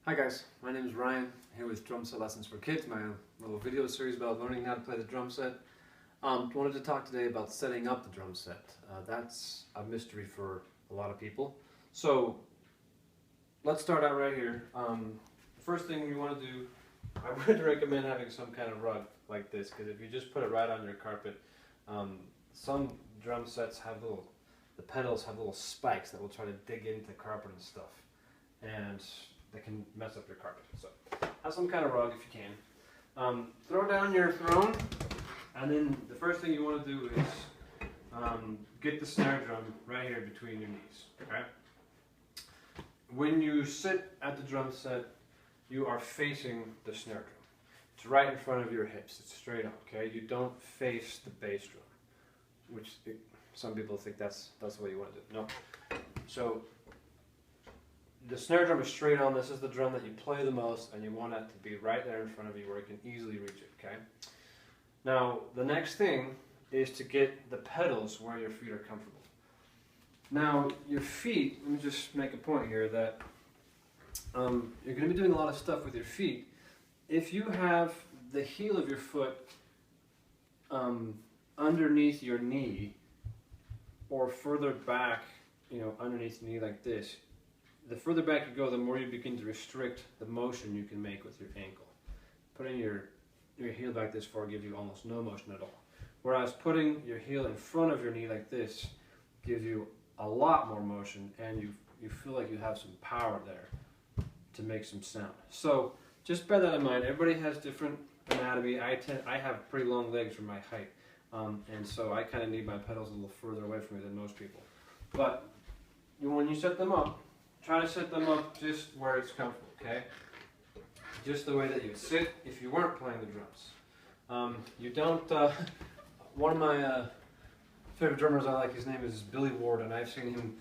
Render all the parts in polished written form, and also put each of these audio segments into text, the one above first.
Hi guys, my name is Ryan, here with Drum Set Lessons for Kids, my little video series about learning how to play the drum set. Wanted to talk today about setting up the drum set. That's a mystery for a lot of people. So let's start out right here. The first thing you want to do, I would recommend having some kind of rug like this, because if you just put it right on your carpet, some drum sets have the pedals have little spikes that will try to dig into carpet and stuff, and they can mess up your carpet. So have some kind of rug if you can. Throw down your throne, and then the first thing you want to do is get the snare drum right here between your knees. Okay. When you sit at the drum set, you are facing the snare drum. It's right in front of your hips. It's straight up. Okay. You don't face the bass drum, which some people think that's the way you want to do it. No. So the snare drum is straight on. This is the drum that you play the most, and you want it to be right there in front of you where you can easily reach it, okay? Now, the next thing is to get the pedals where your feet are comfortable. Now, your feet, let me just make a point here that you're going to be doing a lot of stuff with your feet. If you have the heel of your foot underneath your knee, or further back, underneath the knee like this, the further back you go, the more you begin to restrict the motion you can make with your ankle. Putting your heel back this far gives you almost no motion at all. Whereas putting your heel in front of your knee like this gives you a lot more motion, and you feel like you have some power there to make some sound. So just bear that in mind. Everybody has different anatomy. I have pretty long legs for my height, and so I kind of need my pedals a little further away from me than most people. But when you set them up, try to set them up just where it's comfortable, okay? Just the way that you'd sit if you weren't playing the drums. You don't, one of my favorite drummers I like, his name is Billy Ward, and I've seen him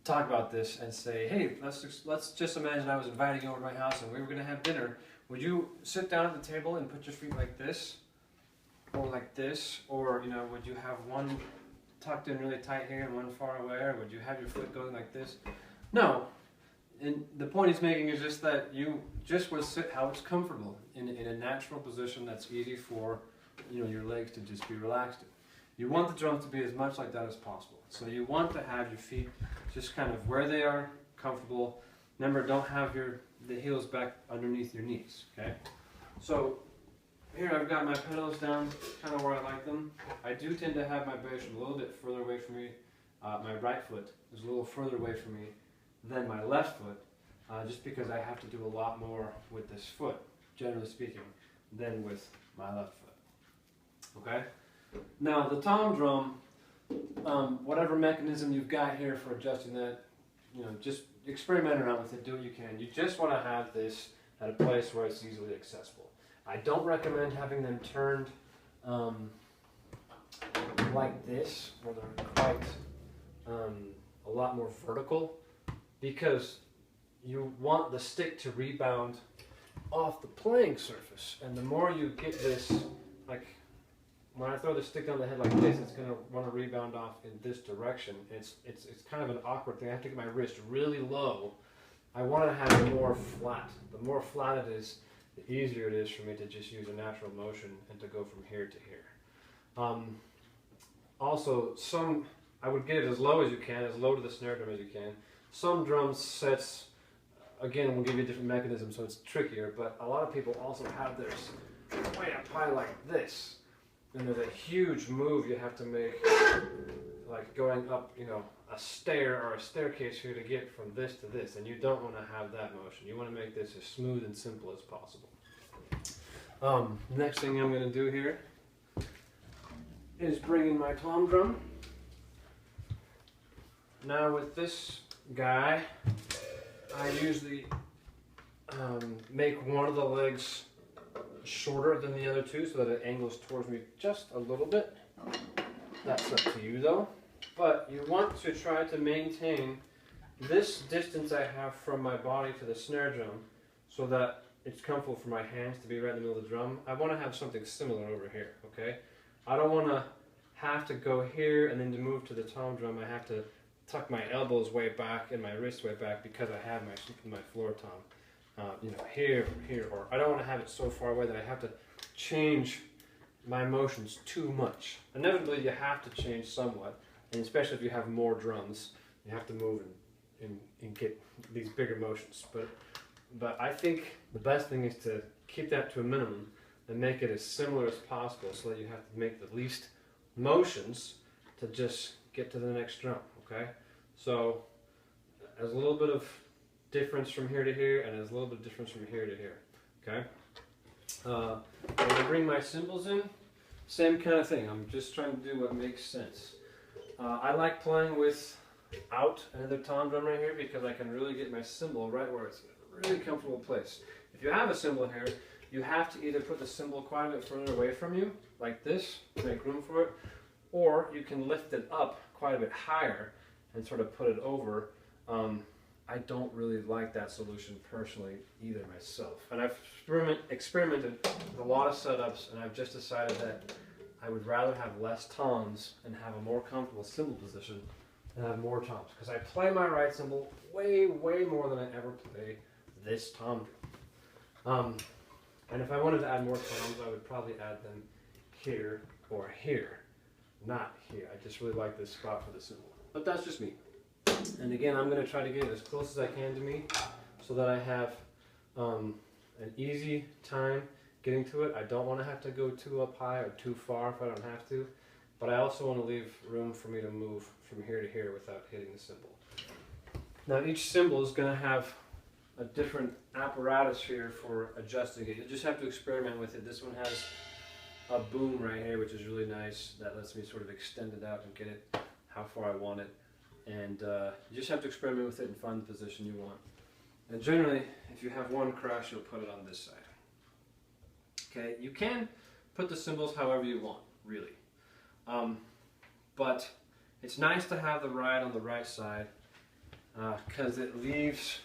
talk about this and say, hey, let's just imagine I was inviting you over to my house and we were going to have dinner. Would you sit down at the table and put your feet like this? Or like this? Or, would you have one tucked in really tight here and one far away? Or would you have your foot going like this? No, and the point he's making is just that you just want to sit how it's comfortable in a natural position that's easy for your legs to just be relaxed in. You want the drums to be as much like that as possible. So you want to have your feet just kind of where they are, comfortable. Remember, don't have the heels back underneath your knees. Okay. So here I've got my pedals down, kind of where I like them. I do tend to have my bass drum a little bit further away from me. My right foot is a little further away from me than my left foot, just because I have to do a lot more with this foot, generally speaking, than with my left foot. Okay? Now the tom drum, whatever mechanism you've got here for adjusting that, just experiment around with it, do what you can. You just want to have this at a place where it's easily accessible. I don't recommend having them turned like this, where they're quite a lot more vertical, because you want the stick to rebound off the playing surface, and the more you get this, like when I throw the stick on the head like this, it's going to want to rebound off in this direction. It's kind of an awkward thing. I have to get my wrist really low. I want to have it more flat. The more flat it is, the easier it is for me to just use a natural motion and to go from here to here. Also, I would get it as low as you can, as low to the snare drum as you can. Some drum sets, again, will give you a different mechanism, so it's trickier, but a lot of people also have theirs way up high like this. And there's a huge move you have to make, like going up, a stair or a staircase here to get from this to this, and you don't want to have that motion. You want to make this as smooth and simple as possible. Next thing I'm going to do here is bring in my tom drum. Now with this guy, I usually make one of the legs shorter than the other two so that it angles towards me just a little bit. That's up to you though. But you want to try to maintain this distance I have from my body to the snare drum so that it's comfortable for my hands to be right in the middle of the drum. I want to have something similar over here, okay? I don't want to have to go here and then to move to the tom drum I have to tuck my elbows way back and my wrists way back because I have my floor tom. you know, here or here, or I don't want to have it so far away that I have to change my motions too much. Inevitably, you have to change somewhat, and especially if you have more drums, you have to move and get these bigger motions. But I think the best thing is to keep that to a minimum and make it as similar as possible, so that you have to make the least motions to just get to the next drum. Okay, so there's a little bit of difference from here to here, and there's a little bit of difference from here to here. Okay. When I bring my cymbals in, same kind of thing. I'm just trying to do what makes sense. I like playing without another tom drum right here because I can really get my cymbal right where it's a really comfortable place. If you have a cymbal here, you have to either put the cymbal quite a bit further away from you, like this, to make room for it, or you can lift it up quite a bit higher and sort of put it over. I don't really like that solution personally either myself. And I've experimented with a lot of setups, and I've just decided that I would rather have less toms and have a more comfortable cymbal position than have more toms. Because I play my right cymbal way, way more than I ever play this tom drum. And if I wanted to add more toms, I would probably add them here or here, not here. I just really like this spot for the cymbal. But that's just me. And again, I'm going to try to get it as close as I can to me so that I have an easy time getting to it. I don't want to have to go too up high or too far if I don't have to, but I also want to leave room for me to move from here to here without hitting the cymbal. Now each cymbal is going to have a different apparatus here for adjusting it. You just have to experiment with it. This one has a boom right here, which is really nice. That lets me sort of extend it out and get it how far I want it. And you just have to experiment with it and find the position you want. And generally, if you have one crash, you'll put it on this side. Okay, you can put the cymbals however you want, really. But it's nice to have the ride on the right side because it leaves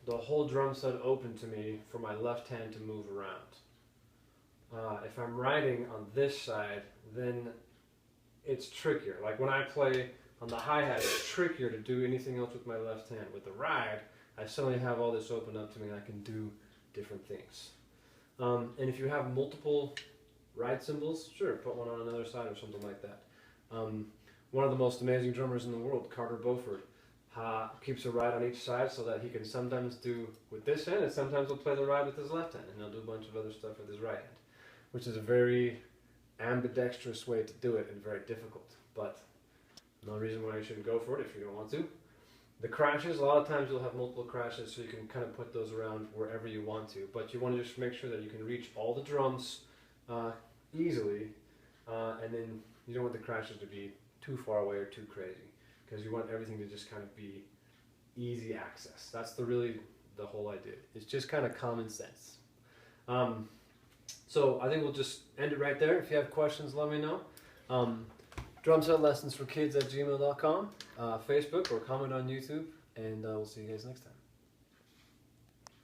the whole drum set open to me for my left hand to move around. If I'm riding on this side, then it's trickier. Like when I play on the hi-hat, it's trickier to do anything else with my left hand. With the ride, I suddenly have all this open up to me and I can do different things. And if you have multiple ride cymbals, sure, put one on another side or something like that. One of the most amazing drummers in the world, Carter Beauford, keeps a ride on each side so that he can sometimes do with this hand and sometimes he'll play the ride with his left hand and he'll do a bunch of other stuff with his right hand, which is a very ambidextrous way to do it and very difficult. But no reason why you shouldn't go for it if you don't want to. The crashes, a lot of times you'll have multiple crashes, so you can kind of put those around wherever you want to. But you want to just make sure that you can reach all the drums easily, and then you don't want the crashes to be too far away or too crazy, because you want everything to just kind of be easy access. That's really the whole idea. It's just kind of common sense. So I think we'll just end it right there. If you have questions, let me know. drumsetlessonsforkids@gmail.com, Facebook, or comment on YouTube, and we'll see you guys next time.